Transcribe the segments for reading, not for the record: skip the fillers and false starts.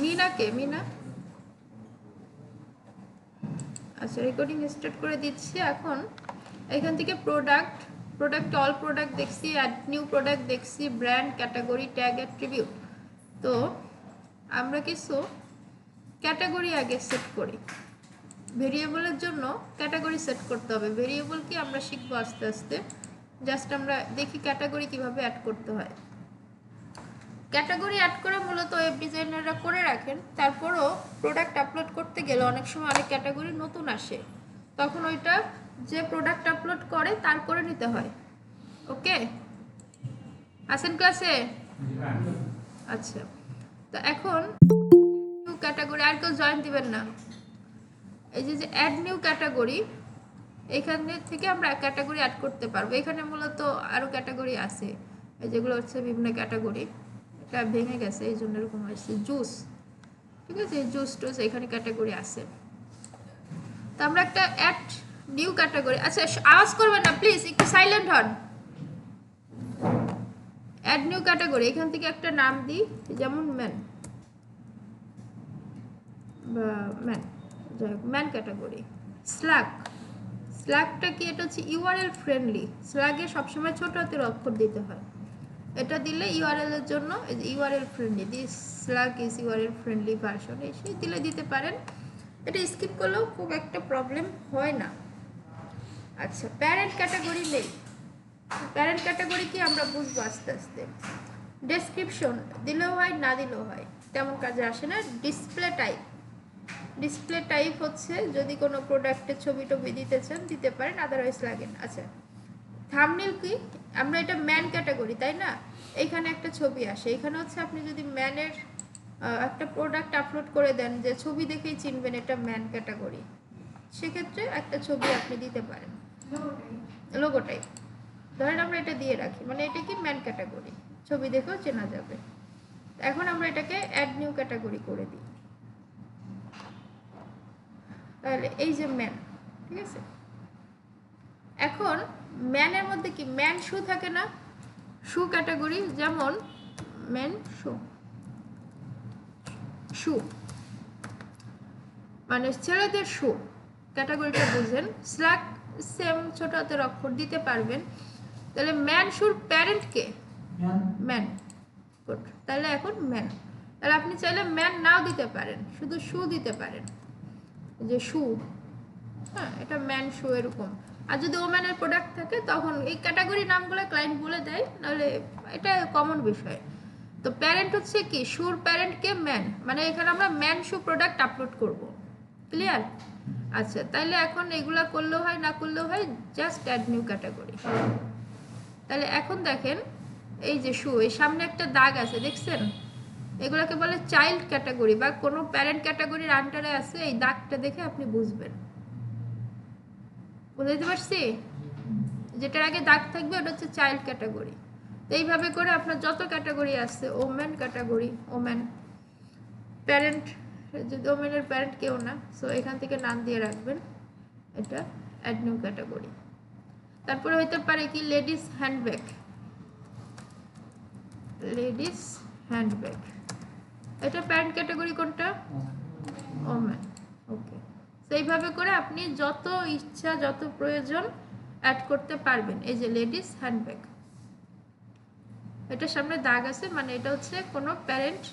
মিনাকে মিনা আচ্ছা recording start করে দিচ্ছি। এখন এখান থেকে প্রোডাক্ট অল প্রোডাক্ট দেখছি, অ্যাড নিউ প্রোডাক্ট দেখছি, ব্র্যান্ড, ক্যাটাগরি, ট্যাগ, অ্যাট্রিবিউট। তো আমরা কিছু ক্যাটাগরি আগে সেট করি। ভেরিয়েবলের জন্য ক্যাটাগরি সেট করতে হবে। ভেরিয়েবল কি আমরা শিখবো আস্তে আস্তে। জাস্ট আমরা দেখি ক্যাটাগরি কিভাবে অ্যাড করতে হয়। ক্যাটাগরি অ্যাড করে মূলত ওয়েব ডিজাইনাররা করে রাখেন। তারপরও প্রোডাক্ট আপলোড করতে গেলে অনেক সময় অনেক ক্যাটাগরি নতুন আসে, তখন ওইটা যে প্রোডাক্ট আপলোড করে তার করে নিতে হয়। ওকে, আসেন ক্লাসে? আচ্ছা, তো এখন নিউ ক্যাটাগরি, আর কেউ জয়েন দিবেন না। এই যে অ্যাড নিউ ক্যাটাগরি, এখানে থেকে আমরা ক্যাটাগরি অ্যাড করতে পারবো। এখানে মূলত আরও ক্যাটাগরি আছে, যেগুলো হচ্ছে বিভিন্ন ক্যাটাগরি। এটা ভেঙে গেছে এই জন্য এরকম হয়েছে। জুস, ঠিক আছে, জুস টুস এখানে ক্যাটাগরি আছে। তো আমরা একটা অ্যাড নিউ ক্যাটাগরি, আচ্ছা আওয়াজ করবেন না প্লিজ, একটু সাইলেন্ট হন। অ্যাড নিউ ক্যাটাগরি, এখান থেকে একটা নাম দিই, যেমন ম্যান বা ম্যান, যাই হোক ম্যান ক্যাটাগরি। স্ল্যাগটা কি? এটা হচ্ছে ইউআরএল ফ্রেন্ডলি। স্ল্যাগে সবসময় ছোট হাতের অক্ষর দিতে হয়। এটা দিলে ইউআরএল এর জন্য URL friendly, this slug is URL friendly version, এই দিলে দিতে পারেন। এটা স্কিপ করলেও খুব একটা প্রবলেম হয় না। আচ্ছা, প্যারেন্ট ক্যাটাগরি নেই। প্যারেন্ট ক্যাটাগরি কি আমরা বুঝবো আস্তে আস্তে। ডেসক্রিপশন দিলেও হয়, না দিলেও হয়, তেমন কাজে আসে না। ডিসপ্লে টাইপ হচ্ছে যদি কোনো প্রোডাক্টের ছবি টবি দিতে চান দিতে পারেন, আদারওয়াইজ লাগেন। আচ্ছা, থাম্বনেল কি? আমরা এটা ম্যান ক্যাটাগরি, তাই না? এইখানে একটা ছবি আসে, এখানে হচ্ছে আপনি যদি ম্যানের একটা প্রোডাক্ট আপলোড করে দেন যে ছবি দেখেই চিনবেন এটা ম্যান ক্যাটাগরি, সেক্ষেত্রে একটা ছবি আপনি দিতে পারেন, লোগো টাইপ। ধরেন আমরা এটা দিয়ে রাখি, মানে এটা কি ম্যান ক্যাটাগরি, ছবি দেখেও চেনা যাবে। এখন আমরা এটাকে অ্যাড নিউ ক্যাটাগরি করে দিই। তাহলে এই যে ম্যান, ঠিক আছে। এখন ম্যানের মধ্যে কি ম্যান শু থাকে না? শু ক্যাটাগরি, যেমন ম্যান শু মানে ছেলেদের শু ক্যাটাগরিটা বুঝেন। স্ল্যাগ সেম ছোট হাতের অক্ষর দিতে পারবেন। তাহলে ম্যান শুর প্যারেন্ট কে? ম্যান। গুড, তাহলে এখন ম্যান। তাহলে আপনি চাইলে ম্যান নাও দিতে পারেন, শুধু শু দিতে পারেন, যে শু, হ্যাঁ এটা ম্যান শু এরকম। আর যদি ওম্যানের প্রোডাক্ট থাকে তখন এই ক্যাটাগরি নামগুলো ক্লায়েন্ট বলে দেয়, নাহলে এটা কমন বিষয়। তো প্যারেন্ট হচ্ছে কি, শুর প্যারেন্ট কে? ম্যান, মানে এখানে আমরা ম্যান শু প্রোডাক্ট আপলোড করব। ক্লিয়ার? আচ্ছা, তাহলে এখন এগুলা করলেও হয়, না করলেও হয়, জাস্ট অ্যাড নিউ ক্যাটাগরি। তাহলে এখন দেখেন এই যে শু, এই সামনে একটা দাগ আছে, দেখছেন? এগুলোকে বলে চাইল্ড ক্যাটাগরি বা কোনো প্যারেন্ট ক্যাটাগরির আন্ডারে আছে। এই দাগটা দেখে আপনি বুঝবেন। বুঝতে পারছি? যেটার আগে দাগ থাকবে ওটা হচ্ছে চাইল্ড ক্যাটাগরি। তো এইভাবে করে আপনার যত ক্যাটাগরি আছে, ওম্যান ক্যাটাগরি, ওম্যান প্যারেন্ট, যদি ওম্যানের প্যারেন্ট কেউ না, সো এখান থেকে নাম দিয়ে রাখবেন এটা অ্যাড নিউ ক্যাটাগরি। তারপরে হইতে পারে কি লেডিস হ্যান্ডব্যাগ, লেডিস হ্যান্ডব্যাগ, এটা প্যারেন্ট ক্যাটাগরি কোনটা? ওম্যান। ওকে, সেইভাবে করে আপনি যত ইচ্ছা যত প্রয়োজন অ্যাড করতে পারবেন। এই যে লেডিস হ্যান্ডব্যাগ, এটা সামনে দাগ আছে, মানে এটা হচ্ছে কোনো প্যারেন্ট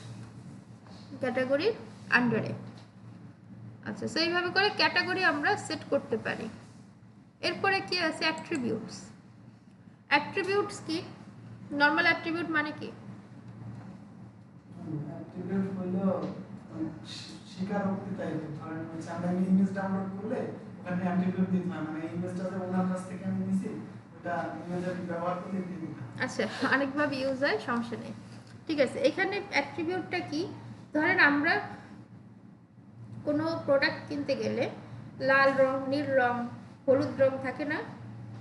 ক্যাটাগরির আন্ডারে। আচ্ছা, সেইভাবে করে ক্যাটাগরি আমরা সেট করতে পারি। এরপরে কি আছে? অ্যাট্রিবিউটস। অ্যাট্রিবিউটস কি? নর্মাল অ্যাট্রিবিউট মানে কি? অ্যাট্রিবিউট হলো স্বীকারোক্তি টাইপের। ধরেন হচ্ছে আমরা ইমেজ ডাউনলোড করলে ওখানে অ্যাট্রিবিউট দিতে হয়, মানে ইমেজটা যে ওনার কাছ থেকে আমি নিছি ওটা ইমেজের ব্যবহার করলে দিতে হয়। আচ্ছা, অনেকভাবে ইউজ হয়, সমস্যা নেই। ঠিক আছে, এখানে অ্যাট্রিবিউটটা কি? ধরেন আমরা কোনো প্রোডাক্ট কিনতে গেলে লাল রং, নীল রং, হলুদ রং থাকে না?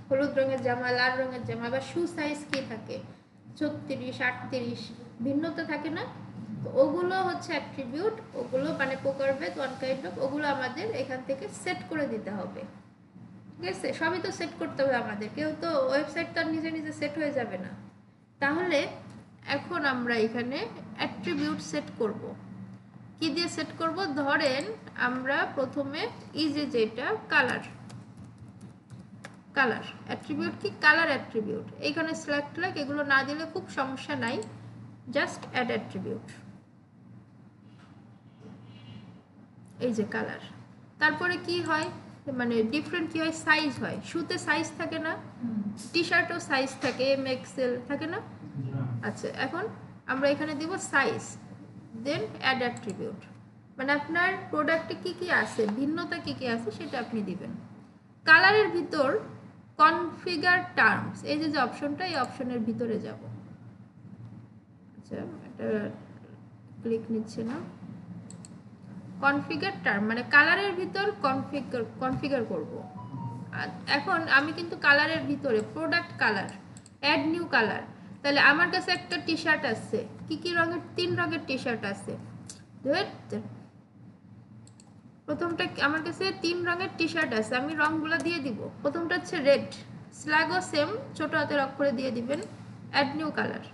হলুদ রঙের জামা, লাল রঙের জামা, বা শু সাইজ কি থাকে 36, 38, ভিন্নতা থাকে না? তো ওগুলো হচ্ছে অ্যাট্রিবিউট, ওগুলো মানে প্রকারভেদ, ওয়ান কাইন্ড অফ, ওগুলো আমাদের এখান থেকে সেট করে দিতে হবে। ঠিক আছে, সবই তো সেট করতে হবে আমাদের, কেউ তো ওয়েবসাইট তো আর নিজে নিজে সেট হয়ে যাবে না। তাহলে এখন আমরা এখানে অ্যাট্রিবিউট সেট করব। কি দিয়ে সেট করব? ধরেন আমরা প্রথমে এই যেটা কালার অ্যাট্রিবিউট কি কালার অ্যাট্রিবিউট, এইখানে সিলেক্ট লাইক এগুলো না দিলে খুব সমস্যা নাই, জাস্ট অ্যাড অ্যাট্রিবিউট, এই যে কালার। তারপরে কি হয়, মানে ডিফারেন্ট কি হয়, সাইজ হয়। শুতে সাইজ থাকে না, টি শার্টও সাইজ থাকে, এম এক্সেল থাকে না? আচ্ছা, এখন আমরা এখানে দিব সাইজ, দেন অ্যাড অ্যাট্রিবিউট, মানে আপনার প্রোডাক্টে কি কি আছে, ভিন্নতা কি কি আছে সেটা আপনি দিবেন। কালারের ভিতর কনফিগার টার্মস, এই যে অপশনটা, এই অপশনের ভিতরে যাব। আচ্ছা, এটা ক্লিক নিচ্ছে না। কনফিগার টার্ম মানে কালারের ভিতর কনফিগার করব। আর এখন আমি কিন্তু কালারের ভিতরে product colour, add new colour, তাহলে আমার কাছে একটা টি শার্ট আছে, কি কি রঙের? 3 রঙের টি শার্ট আছে। প্রথমটা আমার কাছে 3 রঙের টি শার্ট আছে, আমি রঙগুলো দিয়ে দিব। প্রথমটা হচ্ছে রেড, স্ল্যাগও সেম, ছোট হাতের অক্ষরে দিয়ে দিবেন, অ্যাড নিউ কালার।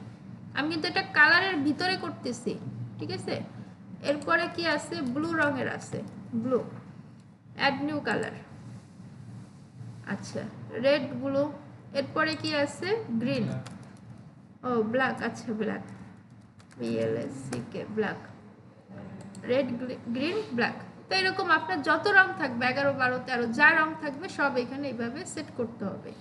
আমি কিন্তু এটা কালারের ভিতরে করতেছি, ঠিক আছে? এরপরে কি আছে? ব্লু রঙের আছে, ব্লু, অ্যাড নিউ কালার। আচ্ছা, রেড ব্লু। এরপরে কি আছে? গ্রিন, ও ব্ল্যাক, আচ্ছা ব্ল্যাক, বিএলএসসিকে ব্ল্যাক, রেড গ্রিন ব্ল্যাক। তো এরকম আপনার যত রং থাকবে 11 12 13 যা রং থাকবে সব এখানে এইভাবে সেট করতে হবে।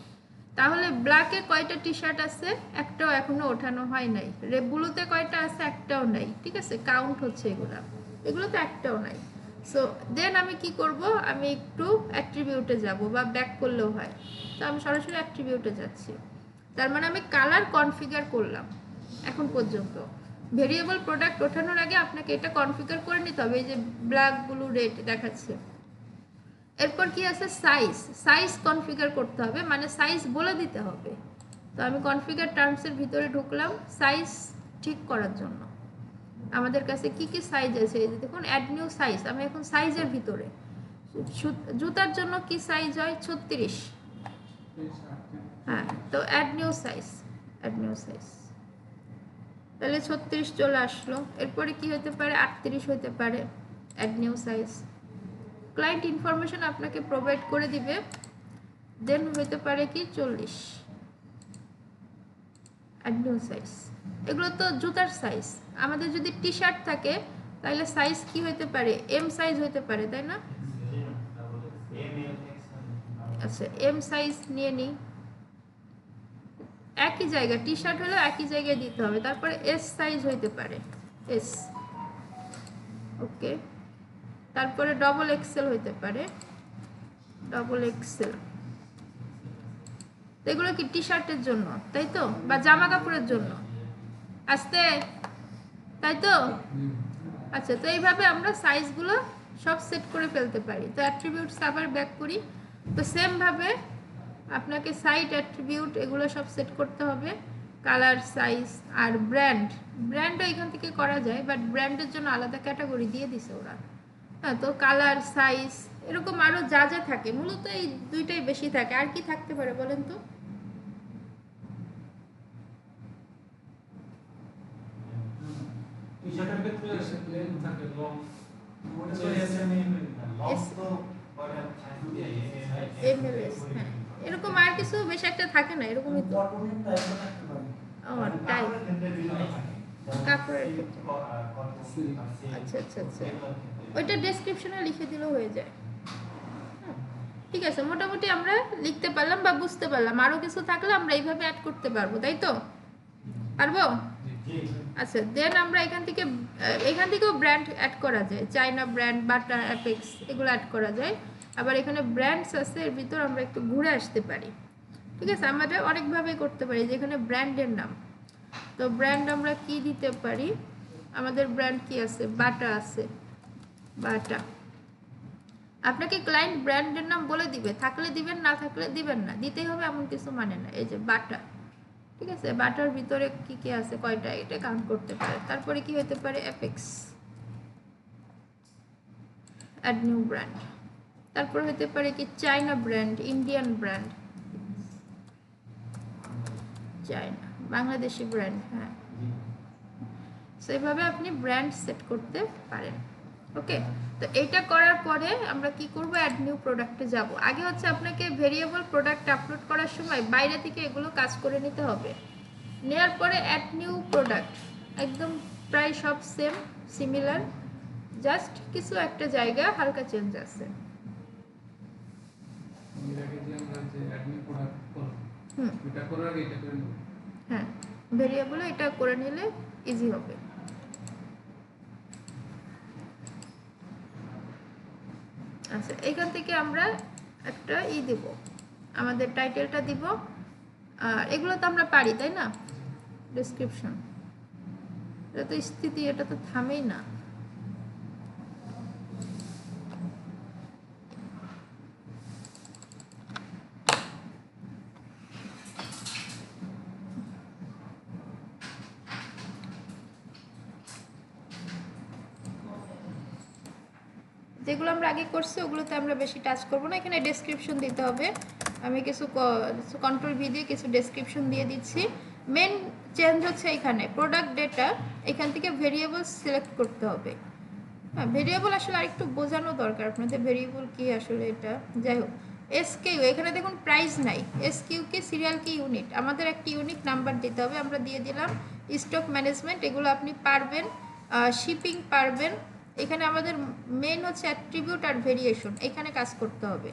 তাহলে ব্ল্যাকে কয়টা টি শার্ট আছে? একটাও এখনো ওঠানো হয় নাই। ব্লুতে কয়টা আছে? একটাও নাই, ঠিক আছে? কাউন্ট হচ্ছে এগুলো তো একটাও নাই। সো দেন আমি কি করব? আমি একটু অ্যাট্রিবিউটে যাব, বা ব্যাক করলেও হয়। তো আমি সরাসরি অ্যাট্রিবিউটে যাচ্ছি। তার মানে আমি কালার কনফিগার করলাম এখন পর্যন্ত। ভেরিয়েবল প্রোডাক্ট ওঠানোর আগে আপনাকে এটা কনফিগার করে নিতে হবে, এই যে ব্ল্যাক ব্লু রেড দেখাচ্ছে। এরপর কি আছে? সাইজ কনফিগার করতে হবে, মানে সাইজ বলে দিতে হবে। তো আমি কনফিগার টার্মসের ভিতরে ঢুকলাম সাইজ ঠিক করার জন্য। আমাদের কাছে কি কি সাইজ আছে, এই যে দেখুন অ্যাড নিউ সাইজ। আমি এখন সাইজের ভিতরে, জুতার জন্য কি সাইজ হয়? 36। হ্যাঁ, তো অ্যাড নিউ সাইজ, তাহলে 36 চলে আসলো। এরপরে কি হতে পারে? 38 হতে পারে, add new size. Client information আপনাকে প্রোভাইড করে দিবে, দেন হতে পারে কি 40, অ্যাড নিউ সাইজ। এগুলো তো জুতার সাইজ। আমাদের যদি টি শার্ট থাকে তাহলে সাইজ কি হতে পারে? এম সাইজ হতে পারে, তাই না? আচ্ছা, এম সাইজ নিয়ে নিই। একই জায়গা, টি শার্ট হলে একই জায়গায় দিতে হবে। তারপরে এস সাইজ হইতে পারে, এস, ওকে। তারপরে ডবল এক্সেল হইতে পারে, ডবল এক্সেল। এগুলো কি টি শার্টের জন্য, তাই তো? বা জামা কাপড়ের জন্য, আসতে, তাই তো? আচ্ছা, তো এইভাবে আমরা সাইজগুলো সব সেট করে ফেলতে পারি। তো অ্যাট্রিবিউটস আবার ব্যাক করি। তো সেম ভাবে আপনাকে সাইট অ্যাট্রিবিউট এগুলো সব সেট করতে হবে, কালার, সাইজ। আর ব্র্যান্ডও এখান থেকে করা যায়, বাট ব্র্যান্ডের জন্য আলাদা ক্যাটাগরি দিয়ে দিছে ওরা। হ্যাঁ, তো কালার, সাইজ, এরকম আরও যা যা থাকে, মূলত এই দুইটাই বেশি থাকে। আর কি থাকতে পারে বলেন তো? MLS, হ্যাঁ, এরকম আর কিছু বেশি একটা থাকে না, এরকমই তো। টাইপ কাপড়ের ক্ষেত্রে, আচ্ছা আচ্ছা আচ্ছা, ওইটা ডেসক্রিপশনে লিখে দিলেও হয়ে যায়। ঠিক আছে, মোটামুটি আমরা লিখতে পারলাম বা বুঝতে পারলাম। আরও কিছু থাকলে আমরা এইভাবে অ্যাড করতে পারবো, তাই তো? পারবো? আচ্ছা, দেন আমরা এখান থেকেও ব্র্যান্ড অ্যাড করা যায়, চায়না ব্র্যান্ড, বাটা, অ্যাপেক্স, এগুলো অ্যাড করা যায়। আবার এখানে ব্র্যান্ডস আছে, এর ভিতর আমরা একটু ঘুরে আসতে পারি, ঠিক আছে? আমরা অনেকভাবে করতে পারি, যেখানে ব্র্যান্ডের নাম। তো ব্র্যান্ড আমরা কি দিতে পারি? আমাদের ব্র্যান্ড কি আছে? বাটা আছে, বাটা। আপনাকে ক্লায়েন্ট ব্র্যান্ডের নাম বলে দিবে, থাকলে দিবেন, না থাকলে দিবেন না, দিতেই হবে এমন কিছু মানে না। এই যে বাটা, ঠিক আছে? বাটার ভিতরে কি কি আছে, কয়টা, এটা কাউন্ট করতে পারে। তারপরে কি হতে পারে? Apex, add new brand. তারপর হতে পারে কি? China brand, Indian brand, China, Bangladeshi brand, হ্যাঁ। সেইভাবে আপনি ব্র্যান্ড সেট করতে পারেন। ওকে, তো এইটা করার পরে আমরা কি করব, অ্যাড নিউ প্রোডাক্টে যাব। আগে হচ্ছে আপনাকে ভেরিয়েবল প্রোডাক্ট আপলোড করার সময় বাইরে থেকে এগুলো কাজ করে নিতে হবে। নেওয়ার পরে অ্যাড নিউ প্রোডাক্ট একদম প্রায় সব সেম সিমিলার, জাস্ট কিছু একটা জায়গা হালকা চেঞ্জ আছে। হ্যাঁ, ভেরিয়েবলে এটা করে নিলে ইজি হবে। আচ্ছা, এখান থেকে আমরা একটা দিব, আমাদের টাইটেলটা দিব। আর এগুলো তো আমরা পারি, তাই না? ডেসক্রিপশন, এটা তো স্থিতি, এটা তো থামেই না। যেগুলো আমরা আগে করছি ওগুলোতে আমরা বেশি টাচ করব না। এখানে ডেসক্রিপশন দিতে হবে। আমি কিছু কন্ট্রোল ভি দিয়ে কিছু ডেসক্রিপশন দিয়ে দিচ্ছি। মেন চেঞ্জ হচ্ছে এখানে প্রোডাক্ট ডেটা, এখান থেকে ভেরিয়েবল সিলেক্ট করতে হবে। হ্যাঁ, ভেরিয়েবল আসলে আরেকটু বোঝানো দরকার আপনাদের, ভেরিয়েবল কি আসলে এটা। যাই হোক, এসকিউ, এখানে দেখুন প্রাইস নাই। এসকিউ কি, সিরিয়াল কি, ইউনিট, আমাদের একটা ইউনিক নাম্বার দিতে হবে, আমরা দিয়ে দিলাম। স্টক ম্যানেজমেন্ট, এগুলো আপনি পারবেন। শিপিং পারবেন। এখানে আমাদের মেন হচ্ছে অ্যাট্রিবিউট আর ভেরিয়েশন, এখানে কাজ করতে হবে।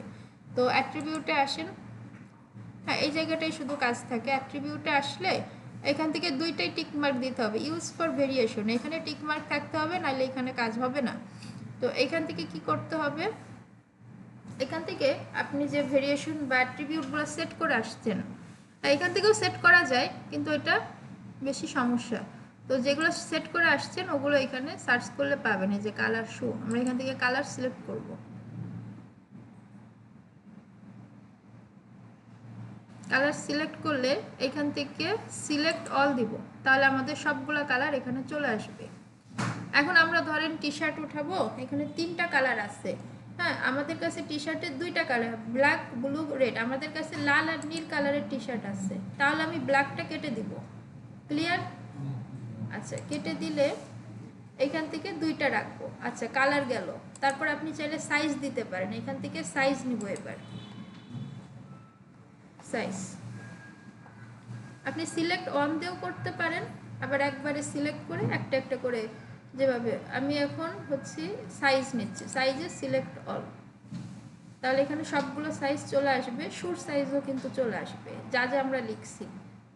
তো অ্যাট্রিবিউটে আসেন। হ্যাঁ, এই জায়গাটাই শুধু কাজ থাকে। অ্যাট্রিবিউটে আসলে এখান থেকে দুইটাই টিক মার্ক দিতে হবে, ইউজ ফর ভেরিয়েশন, এখানে টিক মার্ক থাকতে হবে, নাহলে এখানে কাজ হবে না। তো এখান থেকে কি করতে হবে, এখান থেকে আপনি যে ভেরিয়েশন বা অ্যাট্রিবিউটগুলো সেট করে আসছেন, এখান থেকেও সেট করা যায়, কিন্তু এটা বেশি সমস্যা। তো যেগুলো সেট করে আসছেন ওগুলো এখানে সার্চ করলে পাবেন। এই যে কালার শো, আমরা এখান থেকে কালার সিলেক্ট করব। কালার সিলেক্ট করলে এখান থেকে সিলেক্ট অল দিব, তাহলে আমাদের সবগুলো কালার এখানে চলে আসবে। এখন আমরা ধরেন টি শার্ট উঠাবো, এখানে 3টা কালার আছে। হ্যাঁ, আমাদের কাছে টি শার্টের 2টা কালার, ব্ল্যাক, ব্লু, রেড। আমাদের কাছে লাল আর নীল কালারের টি শার্ট আছে, তাহলে আমি ব্ল্যাকটা কেটে দিব। ক্লিয়ার? আচ্ছা, কেটে দিলে এখান থেকে 2টা রাখবো। আচ্ছা, কালার গেল। তারপর আপনি চাইলে সাইজ দিতে পারেন, এখান থেকে সাইজ নিব। এবার সাইজ আপনি সিলেক্ট অন দিয়েও করতে পারেন, আবার একবারে সিলেক্ট করে একটা একটা করে, যেভাবে আমি এখন হচ্ছে সাইজ নিচ্ছি, সাইজে সিলেক্ট অল, তাহলে এখানে সবগুলো সাইজ চলে আসবে। সুর সাইজও কিন্তু চলে আসবে, যা যা আমরা লিখছি।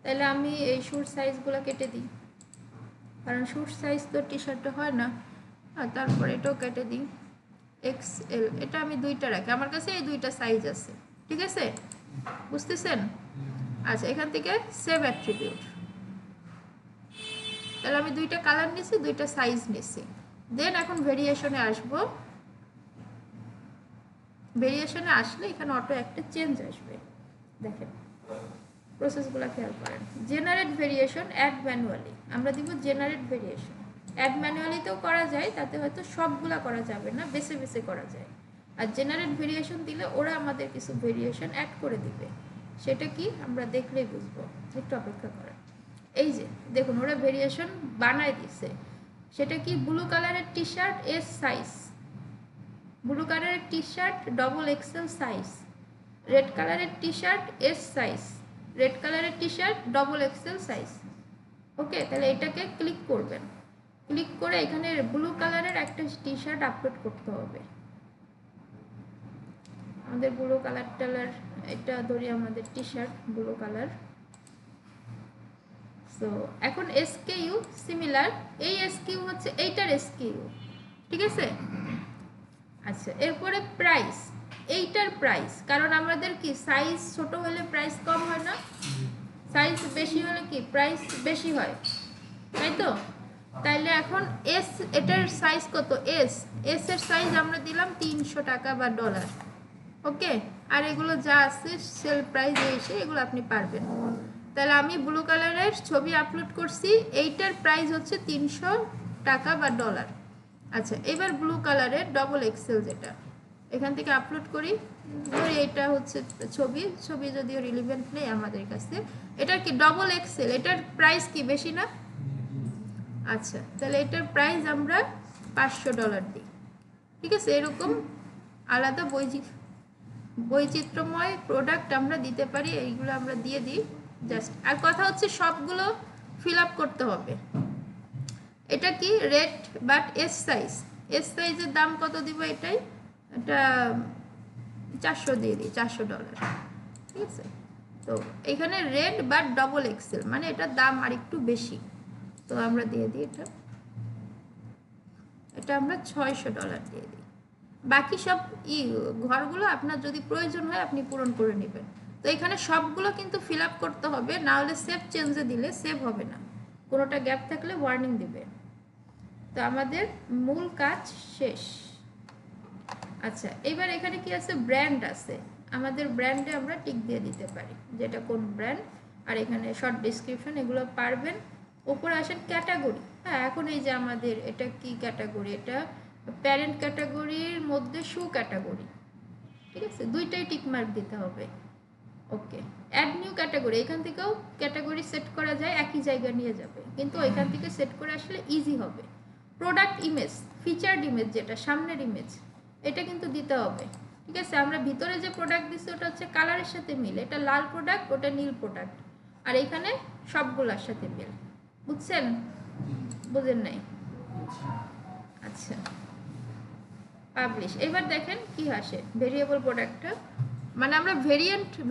তাহলে আমি এই সুর সাইজগুলো কেটে দিই, কারণ সুর সাইজ তো টি শার্টে হয় না। আর তারপর এটাও কেটে দিই, এক্সএল, এটা আমি 2টা রাখি, আমার কাছে এই 2টা সাইজ আছে। ঠিক আছে, বুঝতেছেন? আচ্ছা, এখান থেকে সেভ অ্যাট্রিবিউট, তাহলে আমি 2টা কালার নিছি, 2টা সাইজ নিছি। দেন এখন ভেরিয়েশনে আসবো। ভেরিয়েশনে আসলে এখানে অটো একটা চেঞ্জ আসবে। দেখেন প্রসেসগুলো খেয়াল করেন। জেনারেট ভেরিয়েশন, অ্যাড ম্যানুয়ালি, আমরা দিব জেনারেট ভেরিয়েশন। অ্যাড ম্যানুয়ালিতেও করা যায়, তাতে হয়তো সবগুলা করা যাবে না, বেছে বেছে করা যায়। আর জেনারেট ভেরিয়েশন দিলে ওরা আমাদের কিছু ভেরিয়েশন অ্যাড করে দিবে, সেটা কি আমরা দেখলেই বুঝবো। একটু অপেক্ষা করেন। এই যে দেখুন, ওরা ভেরিয়েশন বানায় দিছে। সেটা কি, ব্লু কালারের T shirt S size, blue কালারের T shirt double XL size, red কালারের T shirt S size, red কালারের T shirt double XL size. Okay, তাহলে এটাকে ক্লিক করবেন। ক্লিক করে এখানে ব্লু কালারের একটা টি শার্ট আপলোড করতে হবে। আমাদের ব্লু কালার টালার, এটা ধরি আমাদের T shirt blue colour. So এখন এসকিউ সিমিলার, এই এসকিউ হচ্ছে এইটার এসকিউ। ঠিক আছে? আচ্ছা, এরপরে প্রাইস, এইটার প্রাইস, কারণ আমাদের কি সাইজ ছোট হলে প্রাইস কম হয় না, সাইজ বেশি হলে কি প্রাইস বেশি হয়, তাই তো? তাইলে এখন এস, এটার সাইজ কত, এস, এস এর সাইজ আমরা দিলাম 300 টাকা বা ডলার। ওকে, আর এগুলো যা আছে সেল প্রাইস এসে এগুলো আপনি পারবেন। তাহলে আমি ব্লু কালারের ছবি আপলোড করছি, এইটার প্রাইস হচ্ছে 300 টাকা বা ডলার। আচ্ছা, এবার ব্লু কালারের ডবল এক্সেল, যেটা এখান থেকে আপলোড করি, ধরি এটা হচ্ছে ছবি, ছবি যদিও রিলিভেন্ট নেই আমাদের কাছে। এটা কি ডবল এক্সেল, এটার প্রাইস কি বেশি না? আচ্ছা, তাহলে এটার প্রাইস আমরা $500 দিই। ঠিক আছে, এরকম আলাদা বৈচিত্র্যময় প্রোডাক্ট আমরা দিতে পারি, এইগুলো আমরা দিয়ে দিই জাস্ট। আর কথা হচ্ছে সবগুলো ফিল আপ করতে হবে। এটা কি রেড বাট এস সাইজের দাম কত দিব? এটা 400 দিয়ে দিই, $400। ঠিক আছে, তো এখানে রেড বাট ডবল এক্সেল মানে এটার দাম আর একটু বেশি, তো আমরা দিয়ে দিই এটা আমরা $600 দিয়ে দিই। বাকি সব ঘরগুলো আপনার যদি প্রয়োজন হয় আপনি পূরণ করে নেবেন। তো এখানে সবগুলো কিন্তু ফিল আপ করতে হবে, না হলে সেভ চেঞ্জে দিলে সেভ হবে না, কোনোটা গ্যাপ থাকলে ওয়ার্নিং দিবে। তো আমাদের মূল কাজ শেষ। আচ্ছা, এবার এখানে কি আছে? ব্র্যান্ড আছে। আমাদের ব্র্যান্ডে আমরা টিক দিয়ে দিতে পারি যেটা কোন ব্র্যান্ড, আর এখানে শর্ট ডেসক্রিপশন এগুলো পারবেন। উপরে আসেন ক্যাটাগরি। হ্যাঁ, এখন এই যে আমাদের এটা কি ক্যাটাগরি? এটা প্যারেন্ট ক্যাটাগরির মধ্যে শু ক্যাটাগরি। ঠিক আছে, দুইটাই টিক মার্ক দিতে হবে। ওকে, অ্যাড নিউ ক্যাটাগরি, এখান থেকেও ক্যাটাগরি সেট করা যায়, একই জায়গায় নিয়ে যাবে, কিন্তু এখান থেকে সেট করে আসলে ইজি হবে। প্রোডাক্ট ইমেজ, ফিচার্ড ইমেজ, যেটা সামনের ইমেজ, এটা কিন্তু দিতে হবে। ঠিক আছে, আমরা ভিতরে যে প্রোডাক্ট দিচ্ছি ওটা হচ্ছে কালারের সাথে মিল, এটা লাল প্রোডাক্ট, ওটা নীল প্রোডাক্ট, আর এখানে সবগুলোর সাথে মিল। বুঝছেন? বুঝেন নাই? আচ্ছা, পাবলিশ। এবার দেখেন কি আসে, ভেরিয়েবল প্রোডাক্টটা, মানে আমরা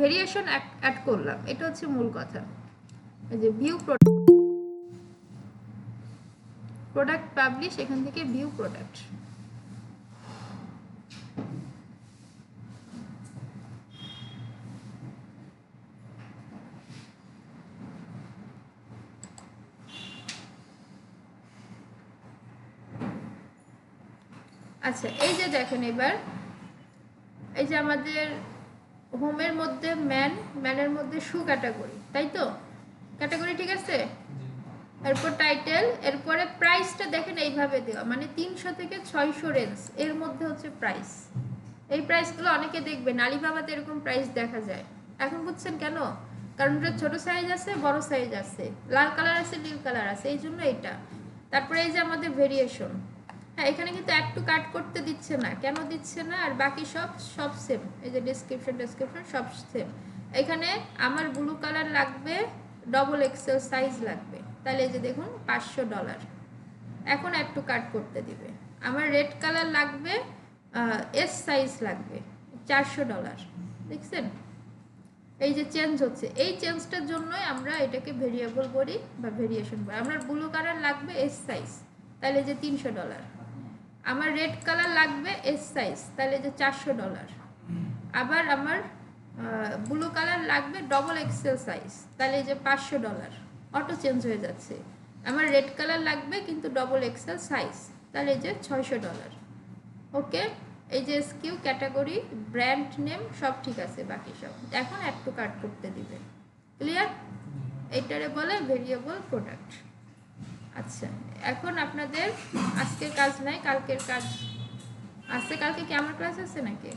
ভেরিয়েশন অ্যাড করলাম, এটা হচ্ছে মূল কথা। এই যে ভিউ প্রোডাক্ট পাবলিশ, এখান থেকে ভিউ প্রোডাক্ট। আচ্ছা, এই যে দেখেন এবার এই যে আমাদের হোমের মধ্যে ম্যানের মধ্যে শু ক্যাটাগরি, তাই তো? ক্যাটাগরি ঠিক আছে, এরপর টাইটেল, এরপরে প্রাইসটা দেখেন এইভাবে দেওয়া, মানে 300 থেকে 600 রেঞ্জ এর মধ্যে হচ্ছে প্রাইস। এই প্রাইসগুলো অনেকে দেখবেন আলিবাবাতে এরকম প্রাইস দেখা যায়। এখন বুঝছেন কেন? কারণ এটা ছোট সাইজ আছে, বড় সাইজ আছে, লাল কালার আছে, নীল কালার আছে, এই জন্য এটা। তারপরে এই যে আমাদের ভেরিয়েশন, হ্যাঁ এখানে কিন্তু একটু কাট করতে দিচ্ছে না, কেন দিচ্ছে না? আর বাকি সব সেম, এই যে ডেসক্রিপশন সব সেম। এখানে আমার ব্লু কালার লাগবে, ডবল এক্সেল সাইজ লাগবে, তাহলে এই যে দেখুন $500। এখন একটু কাট করতে দিবে। আমার রেড কালার লাগবে, এস সাইজ লাগবে, $400। দেখছেন এই যে চেঞ্জ হচ্ছে, এই চেঞ্জটার জন্যই আমরা এটাকে ভেরিয়েবল বলি বা ভেরিয়েশন বলি। আমার ব্লু কালার লাগবে এস সাইজ, তাহলে যে $300। আমার রেড কালার লাগবে এস সাইজ, তাহলে যে $400। আবার আমার ব্লু কালার লাগবে ডবল এক্সেল সাইজ, তাহলে যে $500। অটো চেঞ্জ হয়ে যাচ্ছে। আমার রেড কালার লাগবে কিন্তু ডবল এক্সেল সাইজ, তাহলে যে $600। ওকে, এই যে স্কিউ, ক্যাটাগরি, ব্র্যান্ড নেম সব ঠিক আছে, বাকি সব এখন একটু কাট করতে দিবে। ক্লিয়ার? এইটারে বলে ভেরিয়েবল প্রোডাক্ট। আচ্ছা, এখন আপনাদের আজকের কাজ নাই, কালকের কাজ আছে। কালকে কি আমার ক্লাস আছে নাকি?